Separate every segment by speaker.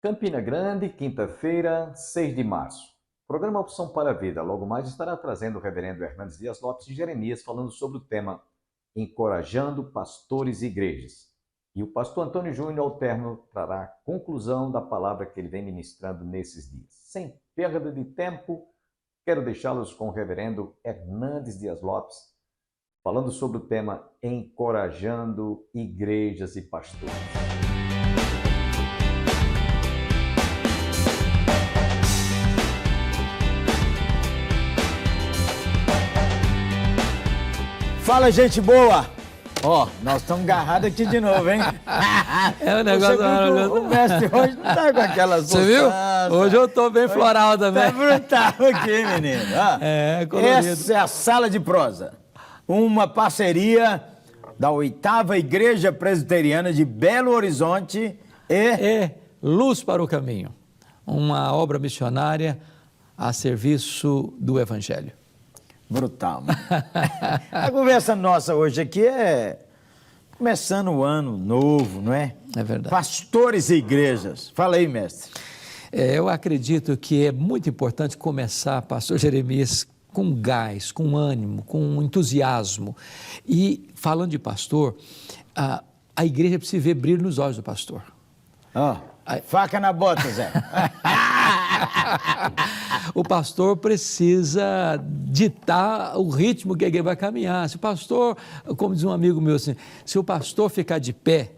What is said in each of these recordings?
Speaker 1: Campina Grande, quinta-feira, 6 de março. Programa Opção para a Vida. Logo mais estará trazendo o reverendo Hernandes Dias Lopes de Jeremias falando sobre o tema Encorajando Pastores e Igrejas. E o pastor Antônio Júnior Alterno trará a conclusão da palavra que ele vem ministrando nesses dias. Sem perda de tempo, quero deixá-los com o reverendo Hernandes Dias Lopes falando sobre o tema Encorajando Igrejas e Pastores.
Speaker 2: Fala, gente boa! Ó, nós estamos agarrados aqui de novo, hein?
Speaker 3: É o negócio
Speaker 2: maravilhoso. O mestre hoje não tá com aquelas
Speaker 3: Você viu? Hoje eu tô bem floral também.
Speaker 2: Tá brutal aqui, menino.
Speaker 3: É, colorido.
Speaker 2: Essa é a Sala de Prosa, uma parceria da 8ª Igreja Presbiteriana de Belo Horizonte
Speaker 3: e Luz para o Caminho, uma obra missionária a serviço do Evangelho.
Speaker 2: Brutal. A conversa nossa hoje aqui é começando o ano novo, não é?
Speaker 3: É verdade.
Speaker 2: Pastores e igrejas. Fala aí, mestre.
Speaker 3: Eu acredito que é muito importante começar, pastor Jeremias, com gás, com ânimo, com entusiasmo. E falando de pastor, a igreja precisa ver brilho nos olhos do pastor.
Speaker 2: Faca na bota, Zé.
Speaker 3: O pastor precisa ditar o ritmo que a igreja vai caminhar. Se o pastor, como diz um amigo meu assim, se o pastor ficar de pé,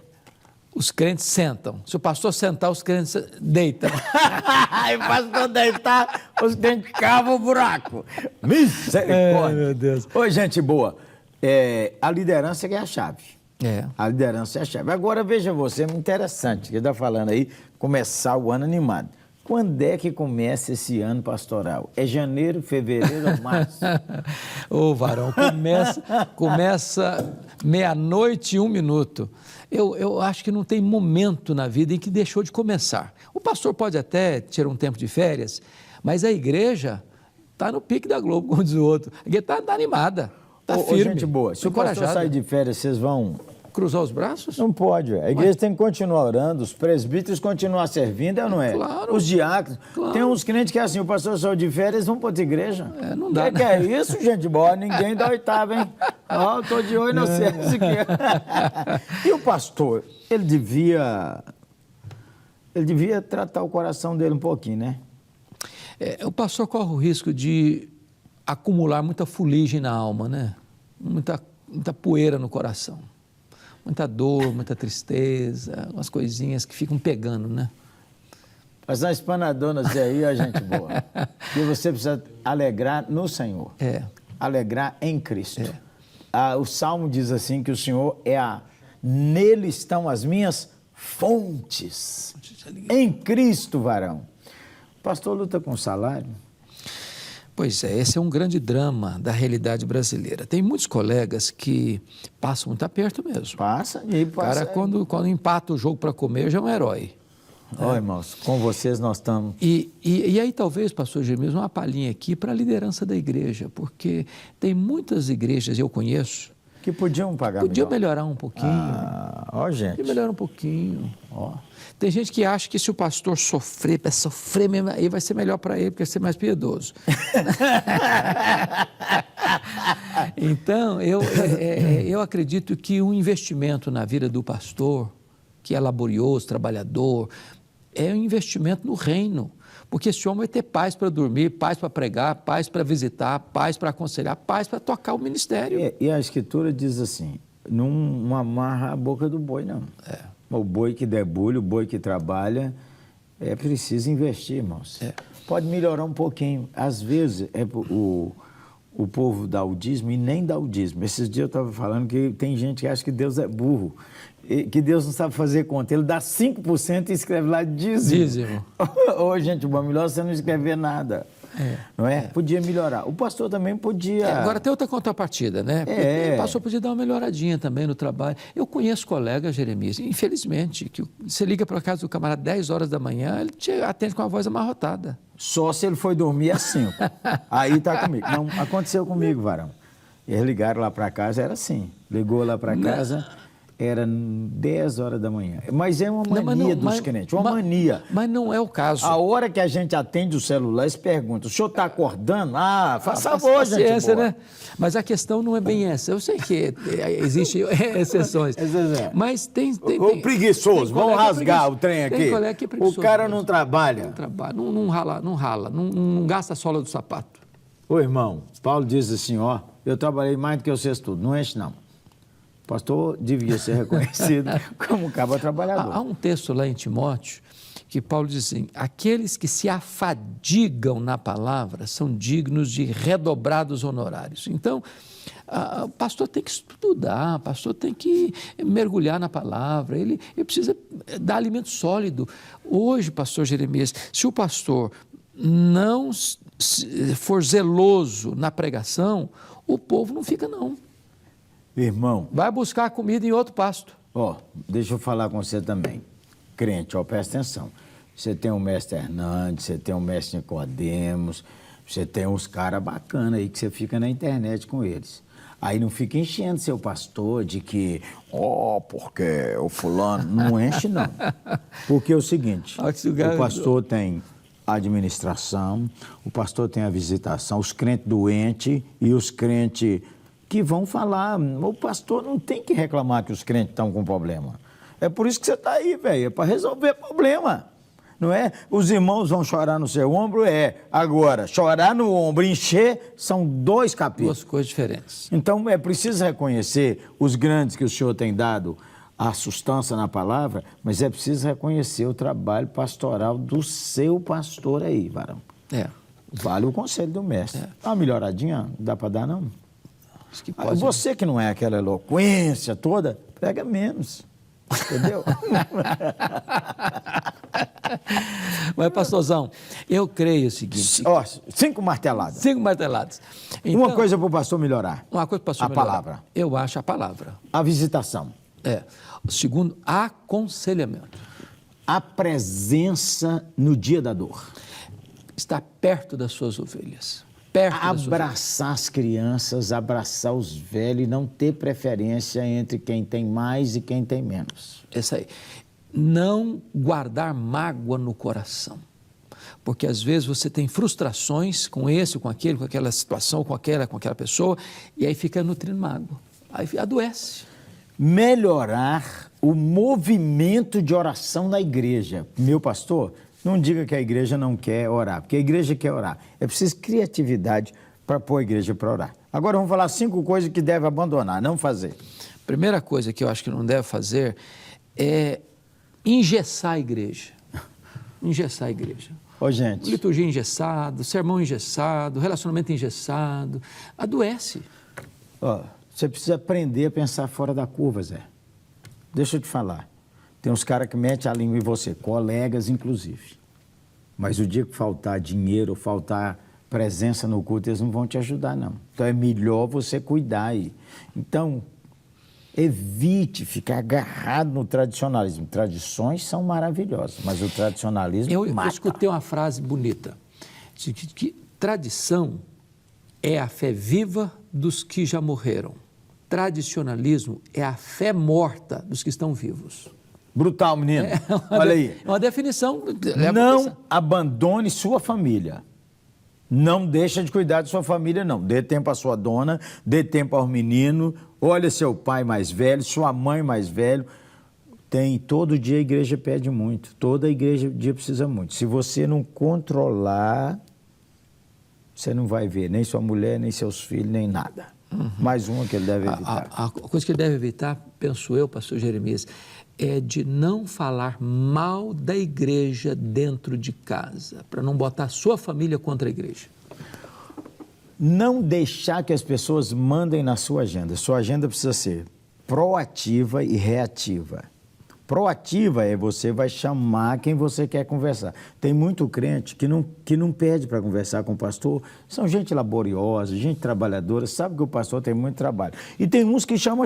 Speaker 3: os crentes sentam. Se o pastor sentar, os crentes deitam.
Speaker 2: E o pastor deitar, os crentes cavam o buraco. Misericórdia.
Speaker 3: Meu Deus.
Speaker 2: Oi, gente boa. A liderança que é a chave. A liderança é a chave. Agora, veja você, é muito interessante, que está falando aí, começar o ano animado. Quando é que começa esse ano pastoral? É janeiro, fevereiro ou março?
Speaker 3: Ô, varão, começa 00:01. Eu acho que não tem momento na vida em que deixou de começar. O pastor pode até tirar um tempo de férias, mas a igreja está no pique da Globo, como diz o outro. A igreja está animada, está firme.
Speaker 2: Gente boa, se o pastor sair de férias, vocês vão
Speaker 3: cruzar os braços?
Speaker 2: Não pode. A igreja tem que continuar orando, os presbíteros continuar servindo, não é?
Speaker 3: Claro.
Speaker 2: Os diáconos.
Speaker 3: Claro.
Speaker 2: Tem uns crentes que é assim, o pastor saiu de férias, vão para outra igreja.
Speaker 3: Não dá.
Speaker 2: Que é isso, gente boa? Ninguém da 8ª, hein? Ó, tô de olho no céu. E o pastor, ele devia tratar o coração dele um pouquinho, né?
Speaker 3: O pastor corre o risco de acumular muita fuligem na alma, né? Muita poeira no coração. Muita dor, muita tristeza, umas coisinhas que ficam pegando, né?
Speaker 2: Mas uma espanadona aí, a gente boa. E você precisa alegrar no Senhor. Alegrar em Cristo. O Salmo diz assim que o Senhor nele estão as minhas fontes. Em Cristo, varão. O pastor luta com salário?
Speaker 3: Pois é, esse é um grande drama da realidade brasileira. Tem muitos colegas que passam muito aperto mesmo.
Speaker 2: Passa.
Speaker 3: O cara, quando empata o jogo para comer, já é um herói.
Speaker 2: Ó, irmãos, com vocês nós estamos...
Speaker 3: E aí talvez, pastor Jeremias, uma palhinha aqui para a liderança da igreja, porque tem muitas igrejas, eu conheço,
Speaker 2: que podiam pagar
Speaker 3: melhor. Melhorar um pouquinho.
Speaker 2: Ó, gente.
Speaker 3: Podia melhorar um pouquinho. Tem gente que acha que se o pastor sofrer mesmo, aí vai ser melhor para ele, porque vai ser mais piedoso. Então, eu acredito que um investimento na vida do pastor, que é laborioso, trabalhador, é um investimento no reino. Porque esse homem vai ter paz para dormir, paz para pregar, paz para visitar, paz para aconselhar, paz para tocar o ministério.
Speaker 2: E a Escritura diz assim, não amarra a boca do boi, não. O boi que debulha, o boi que trabalha, é preciso investir, irmãos. Pode melhorar um pouquinho. Às vezes, o povo dá o dízimo e nem dá o dízimo. Esses dias eu estava falando que tem gente que acha que Deus é burro, que Deus não sabe fazer conta. Ele dá 5% e escreve lá dízimo. Ô, gente, melhor você não escrever nada. Não é? Podia melhorar. O pastor também podia...
Speaker 3: Agora tem outra contrapartida, né? O pastor podia dar uma melhoradinha também no trabalho. Eu conheço colegas, Jeremias, infelizmente, que você liga para a casa do camarada 10 horas da manhã, ele te atende com a voz amarrotada.
Speaker 2: Só se ele foi dormir às 5. Aí tá comigo. Não, aconteceu comigo, varão. Eles ligaram lá para casa, era assim. Ligou lá para casa... Era 10 horas da manhã. Mas é uma mania dos crentes, uma mania.
Speaker 3: Mas não é o caso.
Speaker 2: A hora que a gente atende o celular, eles perguntam, o senhor está acordando? Faça favor, gente boa.
Speaker 3: Né? Mas a questão não é bem essa. Eu sei que existem exceções. Mas tem
Speaker 2: o preguiçoso, vamos rasgar o trem aqui.
Speaker 3: Tem colega que é preguiçoso.
Speaker 2: O cara não trabalha.
Speaker 3: Não trabalha, não rala, não gasta a sola do sapato.
Speaker 2: Ô, irmão, Paulo diz assim, ó, eu trabalhei mais do que vocês tudo, não enche não. O pastor devia ser reconhecido como um cabo trabalhador.
Speaker 3: Há um texto lá em Timóteo que Paulo diz assim, aqueles que se afadigam na palavra são dignos de redobrados honorários. Então, o pastor tem que estudar, o pastor tem que mergulhar na palavra, ele precisa dar alimento sólido. Hoje, pastor Jeremias, se o pastor não for zeloso na pregação, o povo não fica não.
Speaker 2: Irmão.
Speaker 3: Vai buscar comida em outro pasto.
Speaker 2: Ó, deixa eu falar com você também. Crente, ó, presta atenção. Você tem o mestre Hernandes, você tem o mestre Nicodemos, você tem uns caras bacanas aí que você fica na internet com eles. Aí não fica enchendo seu pastor de que, porque o fulano não enche, não. Porque é o seguinte, o pastor tem a administração, o pastor tem a visitação, os crentes doentes e os crentes que vão falar. O pastor não tem que reclamar que os crentes estão com problema. É por isso que você está aí, velho, é para resolver problema. Não é? Os irmãos vão chorar no seu ombro, Agora, chorar no ombro e encher são dois capítulos.
Speaker 3: Duas coisas diferentes.
Speaker 2: Então, é preciso reconhecer os grandes que o Senhor tem dado, a sustância na palavra, mas é preciso reconhecer o trabalho pastoral do seu pastor aí, varão. Vale o conselho do mestre. Uma melhoradinha, não dá para dar, não?
Speaker 3: Acho que pode.
Speaker 2: Você que não é aquela eloquência toda, pega menos. Entendeu?
Speaker 3: Mas, pastorzão, eu creio o seguinte...
Speaker 2: 5 marteladas.
Speaker 3: 5 marteladas. Então,
Speaker 2: uma coisa para o pastor melhorar.
Speaker 3: Uma coisa para o pastor melhorar.
Speaker 2: A palavra.
Speaker 3: Eu acho a palavra.
Speaker 2: A visitação.
Speaker 3: Segundo, aconselhamento.
Speaker 2: A presença no dia da dor.
Speaker 3: Estar perto das suas ovelhas.
Speaker 2: Abraçar as crianças, abraçar os velhos e não ter preferência entre quem tem mais e quem tem menos.
Speaker 3: Isso aí. Não guardar mágoa no coração. Porque às vezes você tem frustrações com esse, com aquele, com aquela situação, com aquela pessoa, e aí fica nutrindo mágoa. Aí adoece.
Speaker 2: Melhorar o movimento de oração na igreja. Meu pastor, não diga que a igreja não quer orar, porque a igreja quer orar. É preciso criatividade para pôr a igreja para orar. Agora vamos falar 5 coisas que deve abandonar, não fazer.
Speaker 3: Primeira coisa que eu acho que não deve fazer é engessar a igreja. Engessar a igreja.
Speaker 2: Ô, gente.
Speaker 3: Liturgia engessada, sermão engessado, relacionamento engessado. Adoece.
Speaker 2: Você precisa aprender a pensar fora da curva, Zé. Deixa eu te falar. Tem uns caras que metem a língua em você, colegas inclusive. Mas o dia que faltar dinheiro, faltar presença no culto, eles não vão te ajudar, não. Então é melhor você cuidar aí. Então, evite ficar agarrado no tradicionalismo. Tradições são maravilhosas, mas o tradicionalismo mata.
Speaker 3: Eu escutei uma frase bonita, que tradição é a fé viva dos que já morreram. Tradicionalismo é a fé morta dos que estão vivos.
Speaker 2: Brutal, menino. Olha aí.
Speaker 3: É uma definição.
Speaker 2: Não abandone sua família. Não deixa de cuidar de sua família, não. Dê tempo à sua dona, dê tempo ao menino. Olha seu pai mais velho, sua mãe mais velho. Todo dia a igreja pede muito. Toda a igreja dia precisa muito. Se você não controlar, você não vai ver nem sua mulher, nem seus filhos, nem nada. Mais uma que ele deve evitar.
Speaker 3: A coisa que ele deve evitar, penso eu, pastor Jeremias, é de não falar mal da igreja dentro de casa, para não botar a sua família contra a igreja.
Speaker 2: Não deixar que as pessoas mandem na sua agenda. Sua agenda precisa ser proativa e reativa. Proativa é você vai chamar quem você quer conversar. Tem muito crente que não pede para conversar com o pastor. São gente laboriosa, gente trabalhadora, sabe que o pastor tem muito trabalho. E tem uns que chama.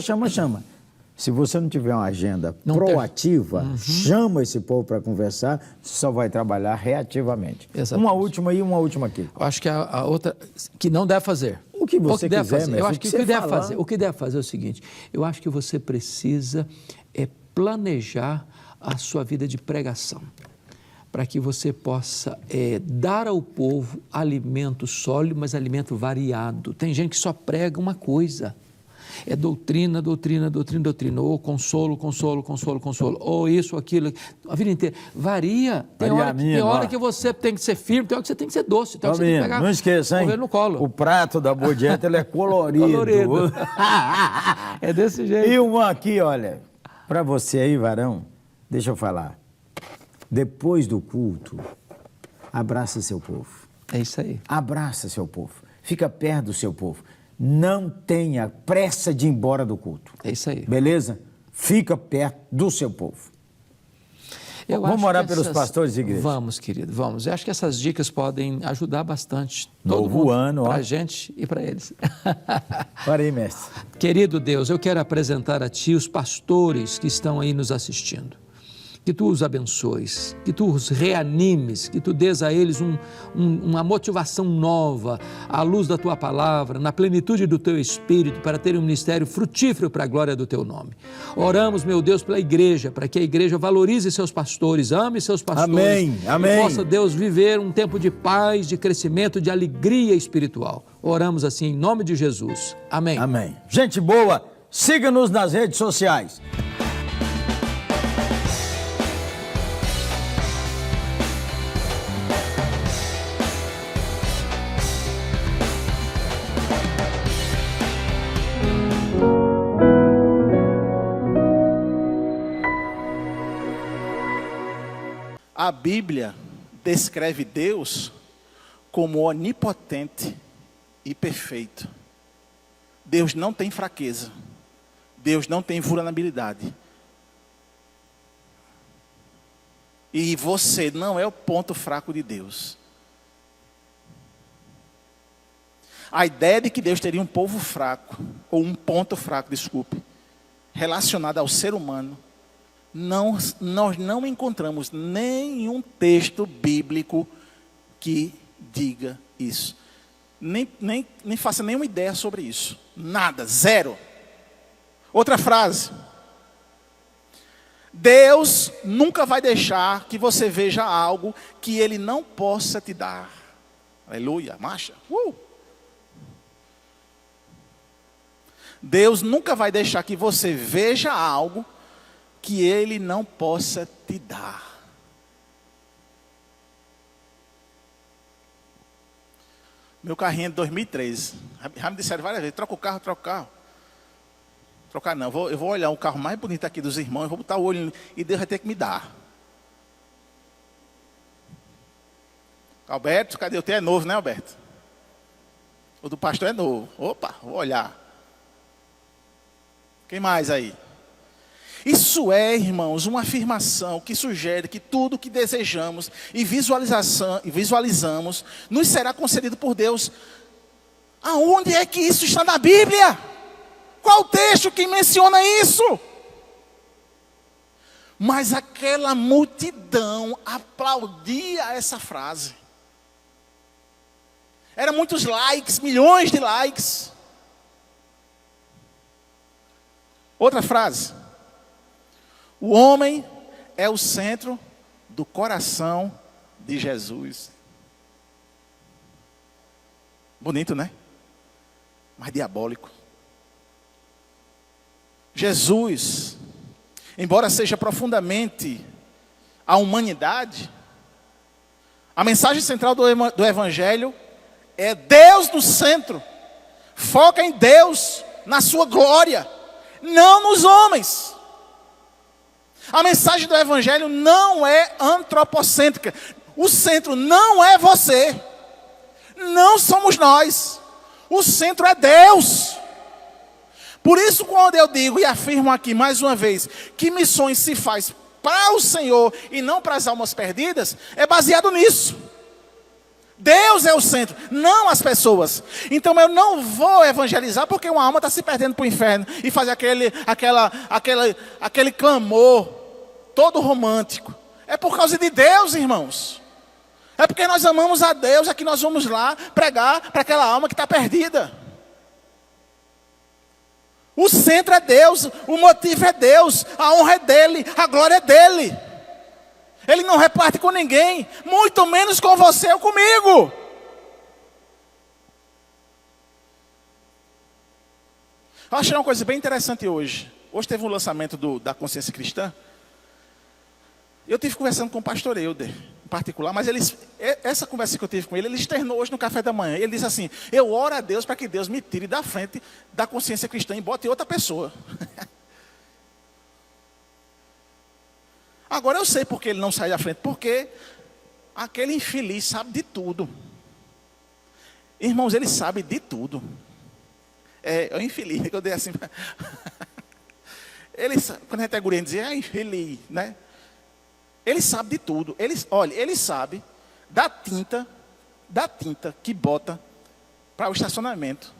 Speaker 2: Se você não tiver uma agenda proativa, chama esse povo para conversar, você só vai trabalhar reativamente.
Speaker 3: Exatamente.
Speaker 2: Uma última aí, uma última aqui.
Speaker 3: Eu acho que a outra que não deve fazer.
Speaker 2: O que você quiser,
Speaker 3: fazer.
Speaker 2: mestre,
Speaker 3: Eu acho que o que deve fazer é o seguinte: eu acho que você precisa planejar a sua vida de pregação, para que você possa dar ao povo alimento sólido, mas alimento variado. Tem gente que só prega uma coisa. É doutrina, doutrina, doutrina, doutrina, ou consolo, consolo, consolo, consolo, ou isso, aquilo, a vida inteira. Varia. Tem hora que você tem que ser firme, tem hora que você tem que ser doce, tem hora que você tem que pegar,
Speaker 2: não esqueça, hein?
Speaker 3: No colo.
Speaker 2: O prato da Boa Dieta, ele é colorido.
Speaker 3: Colorido. É desse jeito.
Speaker 2: E uma aqui, olha, para você aí, varão, deixa eu falar. Depois do culto, abraça seu povo.
Speaker 3: É isso aí.
Speaker 2: Abraça seu povo. Fica perto do seu povo. Não tenha pressa de ir embora do culto.
Speaker 3: É isso aí.
Speaker 2: Beleza? Fica perto do seu povo. Vamos orar pelos pastores de igreja?
Speaker 3: Vamos, querido, vamos. Eu acho que essas dicas podem ajudar bastante.
Speaker 2: Novo ano, ó.
Speaker 3: Para a gente e para eles.
Speaker 2: Para aí, mestre.
Speaker 3: Querido Deus, eu quero apresentar a Ti os pastores que estão aí nos assistindo. Que Tu os abençoes, que Tu os reanimes, que Tu dês a eles uma motivação nova, à luz da Tua palavra, na plenitude do Teu Espírito, para ter um ministério frutífero para a glória do Teu nome. Oramos, meu Deus, pela igreja, para que a igreja valorize seus pastores, ame seus pastores.
Speaker 2: Amém, amém.
Speaker 3: E possa, Deus, viver um tempo de paz, de crescimento, de alegria espiritual. Oramos assim em nome de Jesus. Amém.
Speaker 2: Amém. Gente boa, siga-nos nas redes sociais.
Speaker 4: A Bíblia descreve Deus como onipotente e perfeito. Deus não tem fraqueza. Deus não tem vulnerabilidade. E você não é o ponto fraco de Deus. A ideia de que Deus teria um povo fraco, ou um ponto fraco, desculpe, relacionado ao ser humano, nós não encontramos nenhum texto bíblico que diga isso. Nem faça nenhuma ideia sobre isso. Nada, zero. Outra frase. Deus nunca vai deixar que você veja algo que Ele não possa te dar. Aleluia, marcha. Deus nunca vai deixar que você veja algo que Ele não possa te dar. Meu carrinho é de 2013. Já me disseram várias vezes, troca o carro, troca o carro. Trocar não, eu vou olhar o carro mais bonito aqui dos irmãos, eu vou botar o olho e Deus vai ter que me dar. Alberto, cadê o teu? É novo, né, Alberto? O do pastor é novo. Opa, vou olhar. Quem mais aí? Isso é, irmãos, uma afirmação que sugere que tudo que desejamos e visualizamos nos será concedido por Deus. Aonde é que isso está na Bíblia? Qual o texto que menciona isso? Mas aquela multidão aplaudia essa frase. Eram muitos likes, milhões de likes. Outra frase. O homem é o centro do coração de Jesus. Bonito, né? Mas diabólico. Jesus, embora seja profundamente a humanidade, a mensagem central do Evangelho é Deus no centro. Foca em Deus, na sua glória, não nos homens. A mensagem do Evangelho não é antropocêntrica. O centro não é você. Não somos nós. O centro é Deus. Por isso, quando eu digo e afirmo aqui mais uma vez que missões se faz para o Senhor e não para as almas perdidas, é baseado nisso. Deus é o centro, não as pessoas. Então eu não vou evangelizar porque uma alma está se perdendo para o inferno e fazer aquele clamor todo romântico. É por causa de Deus, irmãos. É porque nós amamos a Deus, é que nós vamos lá pregar para aquela alma que está perdida. O centro é Deus, o motivo é Deus, a honra é dele, a glória é dele. Ele não reparte com ninguém, muito menos com você ou comigo. Eu achei uma coisa bem interessante hoje. Hoje teve um lançamento da Consciência Cristã. Eu tive conversando com o pastor Euder, em particular, mas essa conversa que eu tive com ele externou hoje no café da manhã. Ele disse assim: eu oro a Deus para que Deus me tire da frente da Consciência Cristã e bote outra pessoa. Agora eu sei porque ele não sai da frente, porque aquele infeliz sabe de tudo. Irmãos, ele sabe de tudo. É o infeliz, que eu dei assim. Ele, quando a gente é gurinha, dizia, infeliz, né? Ele sabe de tudo. Olha, ele sabe da tinta que bota para o estacionamento,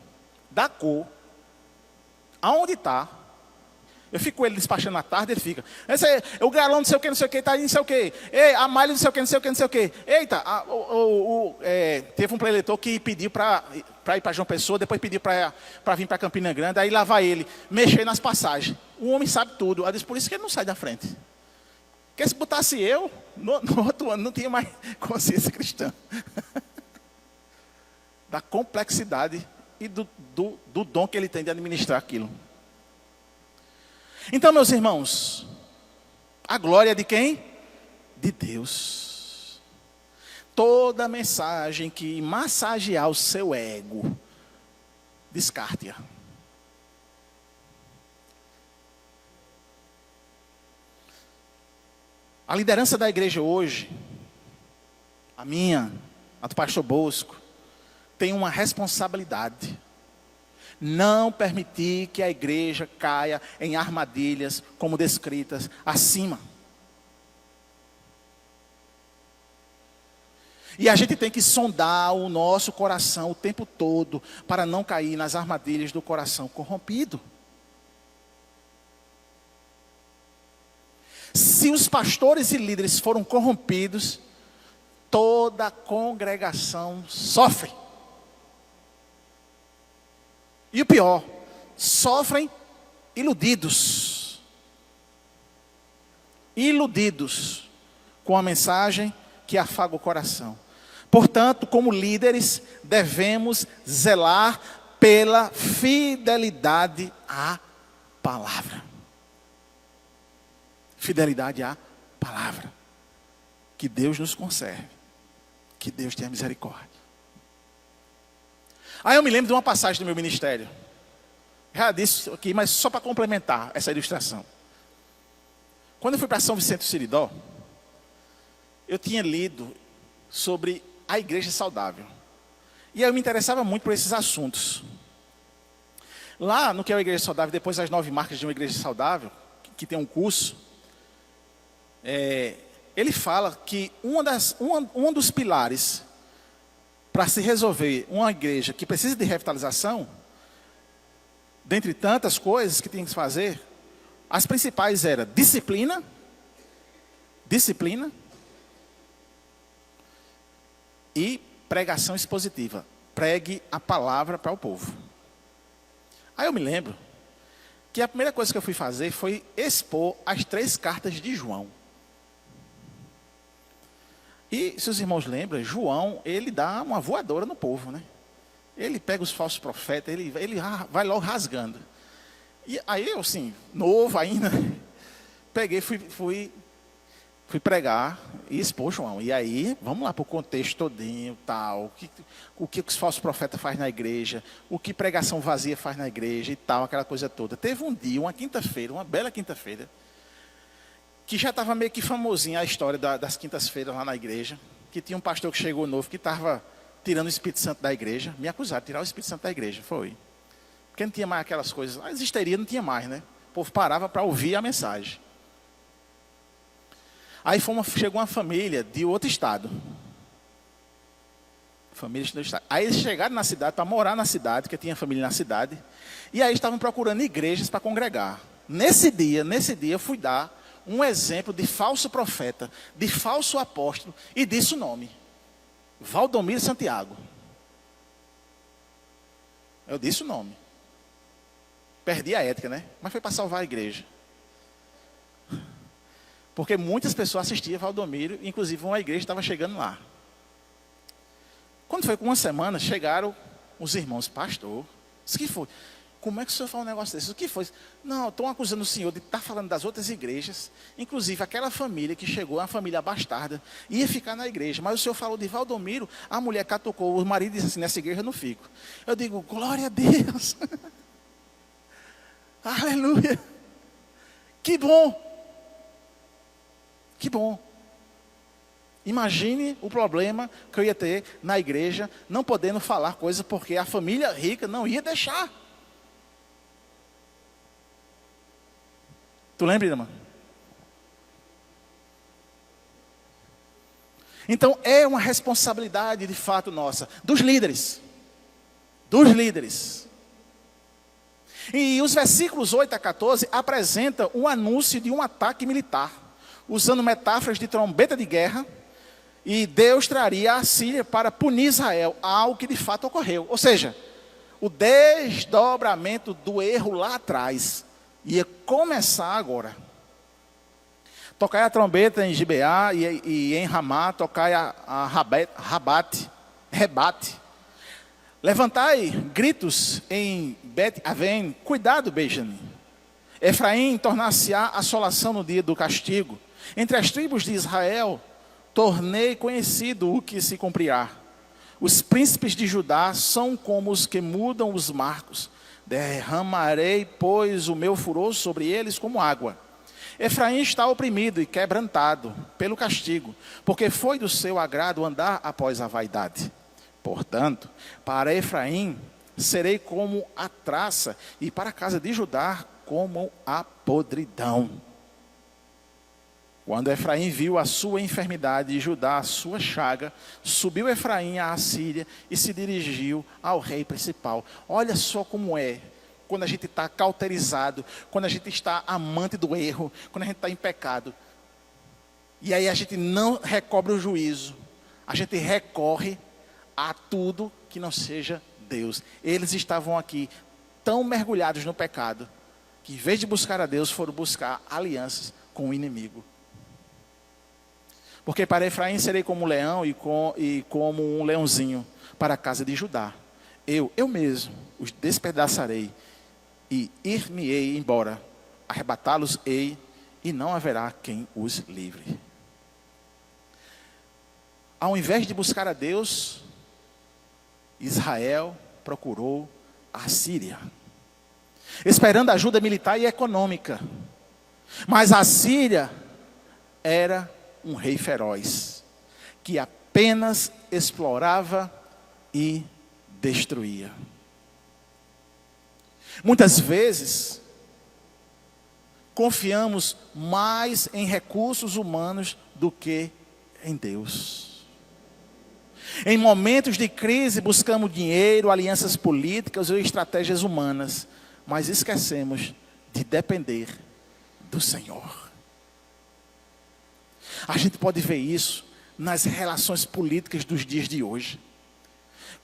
Speaker 4: da cor, aonde está. Eu fico com ele despachando à tarde, ele fica. Esse é o galão não sei o que, tá aí não sei o que. Ei, a malha não sei o que. Eita, teve um preletor que pediu para ir para João Pessoa, depois pediu para vir para Campina Grande, aí lá vai ele, mexer nas passagens. O homem sabe tudo. Eu disse, por isso que ele não sai da frente. Porque se botasse eu, no outro ano não tinha mais consciência cristã. Da complexidade e do dom que ele tem de administrar aquilo. Então, meus irmãos, a glória é de quem? De Deus. Toda mensagem que massagear o seu ego, descarte-a. A liderança da igreja hoje, a minha, a do pastor Bosco, tem uma responsabilidade. Não permitir que a igreja caia em armadilhas como descritas acima. E a gente tem que sondar o nosso coração o tempo todo para não cair nas armadilhas do coração corrompido. Se os pastores e líderes foram corrompidos, toda a congregação sofre. E o pior, sofrem iludidos. Iludidos com a mensagem que afaga o coração. Portanto, como líderes, devemos zelar pela fidelidade à palavra. Fidelidade à palavra. Que Deus nos conserve. Que Deus tenha misericórdia. Aí eu me lembro de uma passagem do meu ministério. Já disse aqui, mas só para complementar essa ilustração. Quando eu fui para São Vicente do Siridó, eu tinha lido sobre a igreja saudável. E eu me interessava muito por esses assuntos. Lá no que é a igreja saudável, depois das 9 marcas de uma igreja saudável, que tem um curso, ele fala que um dos pilares para se resolver uma igreja que precisa de revitalização, dentre tantas coisas que tem que se fazer, as principais eram disciplina e pregação expositiva. Pregue a palavra para o povo. Aí eu me lembro que a primeira coisa que eu fui fazer foi expor as 3 cartas de João. E, se os irmãos lembram, João, ele dá uma voadora no povo, né? Ele pega os falsos profetas, ele vai logo rasgando. E aí eu, assim, novo ainda, peguei, fui pregar e expor João. E aí, vamos lá para o contexto todinho, tal, o que os falsos profetas fazem na igreja, o que pregação vazia faz na igreja e tal, aquela coisa toda. Teve um dia, uma quinta-feira, uma bela quinta-feira, que já estava meio que famosinha a história das quintas-feiras lá na igreja, que tinha um pastor que chegou novo, que estava tirando o Espírito Santo da igreja. Me acusaram de tirar o Espírito Santo da igreja, foi. Porque não tinha mais aquelas coisas, a histeria não tinha mais, né? O povo parava para ouvir a mensagem. Aí chegou uma família de outro estado. Família de outro estado. Aí eles chegaram na cidade, para morar na cidade, porque tinha família na cidade, e aí estavam procurando igrejas para congregar. Nesse dia eu fui dar um exemplo de falso profeta, de falso apóstolo, e disse o nome: Valdomiro Santiago. Eu disse o nome. Perdi a ética, né? Mas foi para salvar a igreja. Porque muitas pessoas assistiam a Valdomiro, inclusive uma igreja estava chegando lá. Quando foi com uma semana, chegaram os irmãos, pastor, o que foi? Como é que o senhor fala um negócio desse? O que foi? Não, estão acusando o senhor de estar falando das outras igrejas, inclusive aquela família que chegou, uma família bastarda, ia ficar na igreja, mas o senhor falou de Valdomiro, a mulher catucou, o marido disse assim, nessa igreja eu não fico. Eu digo, glória a Deus, aleluia, que bom, que bom. Imagine o problema que eu ia ter na igreja, não podendo falar coisas, porque a família rica não ia deixar. Tu lembra, irmã? Então, é uma responsabilidade, de fato, nossa, dos líderes. Dos líderes. E os versículos 8 a 14 apresentam um anúncio de um ataque militar, usando metáforas de trombeta de guerra, e Deus traria a Síria para punir Israel, algo que de fato ocorreu. Ou seja, o desdobramento do erro lá atrás ia começar agora. Tocai a trombeta em Gibeá e em Ramá, tocai a rebate. Levantai gritos em Bet-Aven, cuidado, Benjamim. Efraim tornar-se-á assolação no dia do castigo. Entre as tribos de Israel, tornei conhecido o que se cumprirá. Os príncipes de Judá são como os que mudam os marcos. Derramarei, pois, o meu furor sobre eles como água. Efraim está oprimido e quebrantado pelo castigo, porque foi do seu agrado andar após a vaidade. Portanto, para Efraim serei como a traça, e para a casa de Judá como a podridão. Quando Efraim viu a sua enfermidade e Judá a sua chaga, subiu Efraim à Assíria e se dirigiu ao rei principal. Olha só como é, quando a gente está cauterizado, quando a gente está amante do erro, quando a gente está em pecado. E aí a gente não recobre o juízo, a gente recorre a tudo que não seja Deus. Eles estavam aqui tão mergulhados no pecado, que em vez de buscar a Deus, foram buscar alianças com o inimigo. Porque para Efraim serei como um leão e como um leãozinho para a casa de Judá. Eu mesmo os despedaçarei e ir-me-ei embora. Arrebatá-los-ei e não haverá quem os livre. Ao invés de buscar a Deus, Israel procurou a Síria, esperando ajuda militar e econômica. Mas a Síria era um rei feroz, que apenas explorava e destruía. Muitas vezes, confiamos mais em recursos humanos do que em Deus. Em momentos de crise, buscamos dinheiro, alianças políticas ou estratégias humanas, mas esquecemos de depender do Senhor. A gente pode ver isso nas relações políticas dos dias de hoje.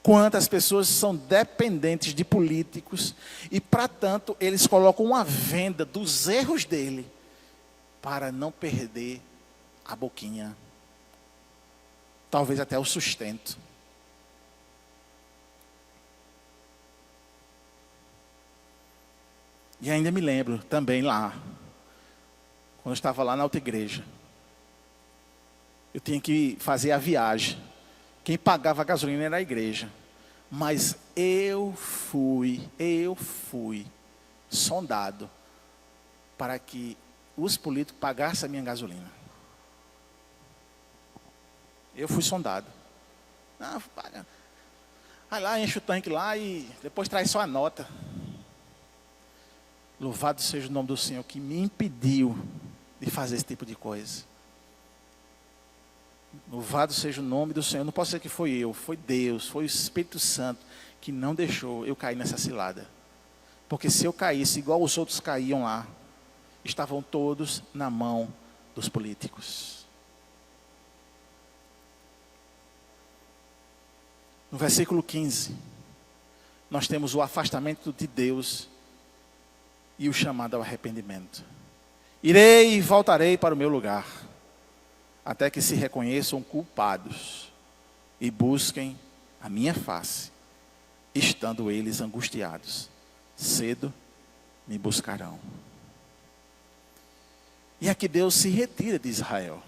Speaker 4: Quantas pessoas são dependentes de políticos e, para tanto, eles colocam uma venda dos erros dele para não perder a boquinha, talvez até o sustento. E ainda me lembro também lá, quando eu estava lá na outra igreja, eu tinha que fazer a viagem. Quem pagava a gasolina era a igreja. Mas eu fui sondado para que os políticos pagassem a minha gasolina. Eu fui sondado. Não, paga. Vai lá, enche o tanque lá e depois traz só a nota. Louvado seja o nome do Senhor que me impediu de fazer esse tipo de coisa. Louvado seja o nome do Senhor. Não posso dizer que foi eu, foi Deus, foi o Espírito Santo que não deixou eu cair nessa cilada. Porque se eu caísse igual os outros caíam lá, estavam todos na mão dos políticos. No versículo 15, nós temos o afastamento de Deus e o chamado ao arrependimento. Irei e voltarei para o meu lugar, até que se reconheçam culpados e busquem a minha face, estando eles angustiados. Cedo me buscarão. E aqui Deus se retira de Israel.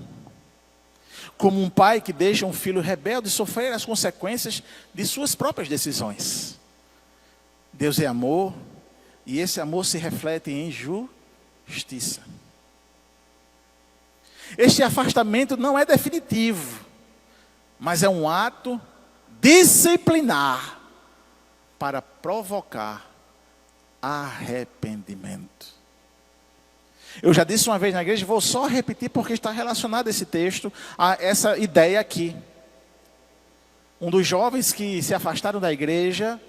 Speaker 4: Como um pai que deixa um filho rebelde sofrer as consequências de suas próprias decisões. Deus é amor, e esse amor se reflete em justiça. Este afastamento não é definitivo, mas é um ato disciplinar para provocar arrependimento. Eu já disse uma vez na igreja, vou só repetir porque está relacionado esse texto a essa ideia aqui. Um dos jovens que se afastaram da igreja,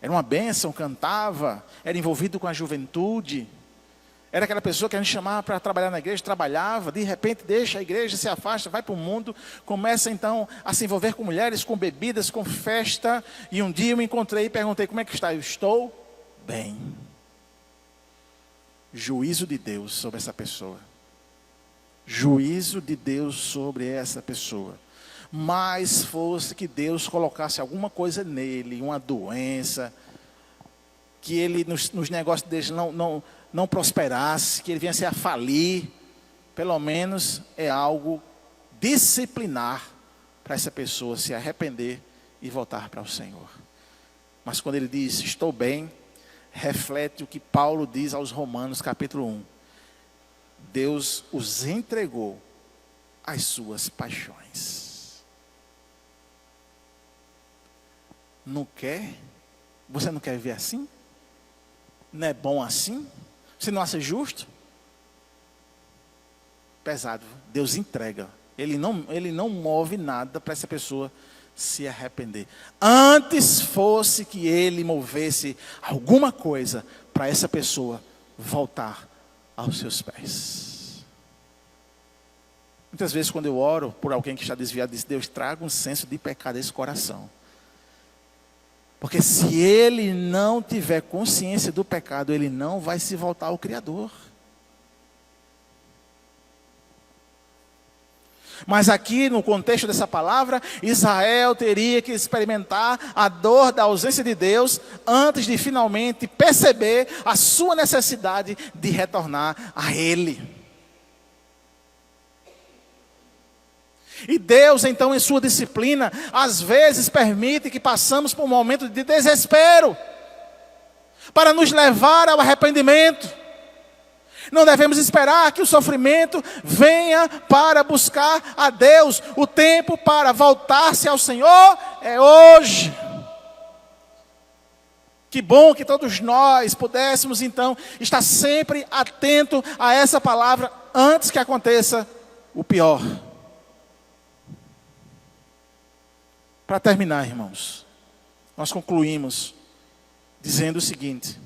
Speaker 4: era uma bênção, cantava, era envolvido com a juventude, era aquela pessoa que a gente chamava para trabalhar na igreja, trabalhava, de repente deixa a igreja, se afasta, vai para o mundo, começa então a se envolver com mulheres, com bebidas, com festa. E um dia eu me encontrei e perguntei, como é que está? Eu estou bem. Juízo de Deus sobre essa pessoa. Juízo de Deus sobre essa pessoa. Mas fosse que Deus colocasse alguma coisa nele, uma doença, que ele nos negócios dele não prosperasse, que ele viesse a falir, pelo menos é algo disciplinar para essa pessoa se arrepender e voltar para o Senhor. Mas quando ele diz, estou bem, reflete o que Paulo diz aos Romanos, capítulo 1. Deus os entregou às suas paixões. Não quer? Você não quer viver assim? Não é bom assim? Você não acha justo? Pesado. Deus entrega. Ele não move nada para essa pessoa se arrepender. Antes fosse que ele movesse alguma coisa para essa pessoa voltar aos seus pés. Muitas vezes quando eu oro por alguém que está desviado, diz, Deus, traga um senso de pecado a esse coração. Porque se ele não tiver consciência do pecado, ele não vai se voltar ao Criador. Mas aqui, no contexto dessa palavra, Israel teria que experimentar a dor da ausência de Deus antes de finalmente perceber a sua necessidade de retornar a Ele. E Deus, então, em sua disciplina, às vezes permite que passamos por um momento de desespero, para nos levar ao arrependimento. Não devemos esperar que o sofrimento venha para buscar a Deus. O tempo para voltar-se ao Senhor é hoje. Que bom que todos nós pudéssemos, então, estar sempre atento a essa palavra antes que aconteça o pior. Para terminar, irmãos, nós concluímos dizendo o seguinte: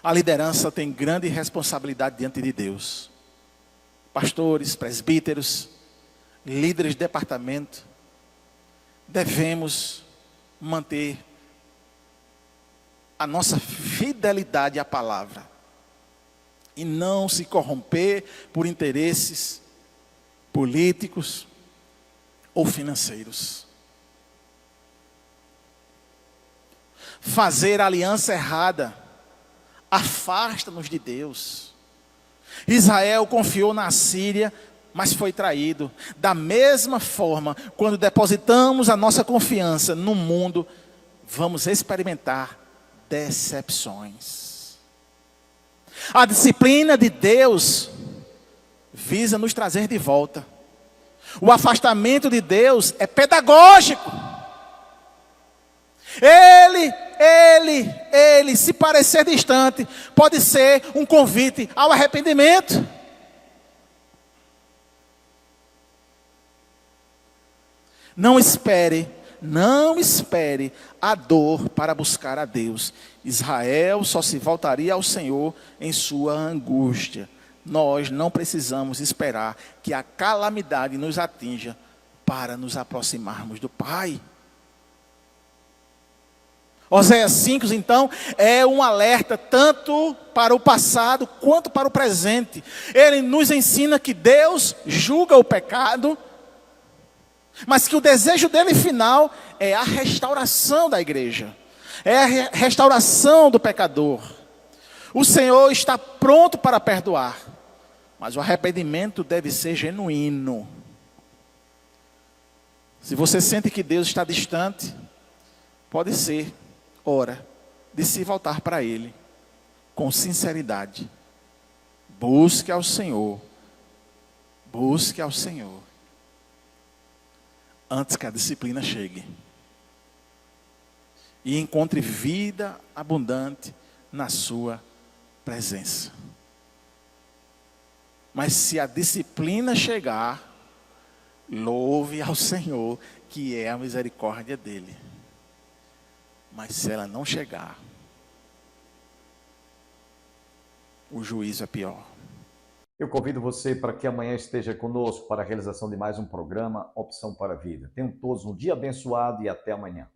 Speaker 4: a liderança tem grande responsabilidade diante de Deus. Pastores, presbíteros, líderes de departamento, devemos manter a nossa fidelidade à palavra e não se corromper por interesses políticos ou financeiros. Fazer aliança errada afasta-nos de Deus. Israel confiou na Síria, mas foi traído. Da mesma forma, quando depositamos a nossa confiança no mundo, vamos experimentar decepções. A disciplina de Deus visa nos trazer de volta. O afastamento de Deus é pedagógico. Ele, se parecer distante, pode ser um convite ao arrependimento. Não espere a dor para buscar a Deus. Israel só se voltaria ao Senhor em sua angústia. Nós não precisamos esperar que a calamidade nos atinja para nos aproximarmos do Pai. Oséias 5, então, é um alerta tanto para o passado quanto para o presente. Ele nos ensina que Deus julga o pecado, mas que o desejo dele final é a restauração da igreja, é a restauração do pecador. O Senhor está pronto para perdoar, mas o arrependimento deve ser genuíno. Se você sente que Deus está distante, pode ser hora de se voltar para Ele com sinceridade. Busque ao Senhor. Busque ao Senhor. Antes que a disciplina chegue. E encontre vida abundante na sua presença. Mas se a disciplina chegar, louve ao Senhor, que é a misericórdia dEle. Mas se ela não chegar, o juízo é pior.
Speaker 1: Eu convido você para que amanhã esteja conosco para a realização de mais um programa Opção para a Vida. Tenham todos um dia abençoado e até amanhã.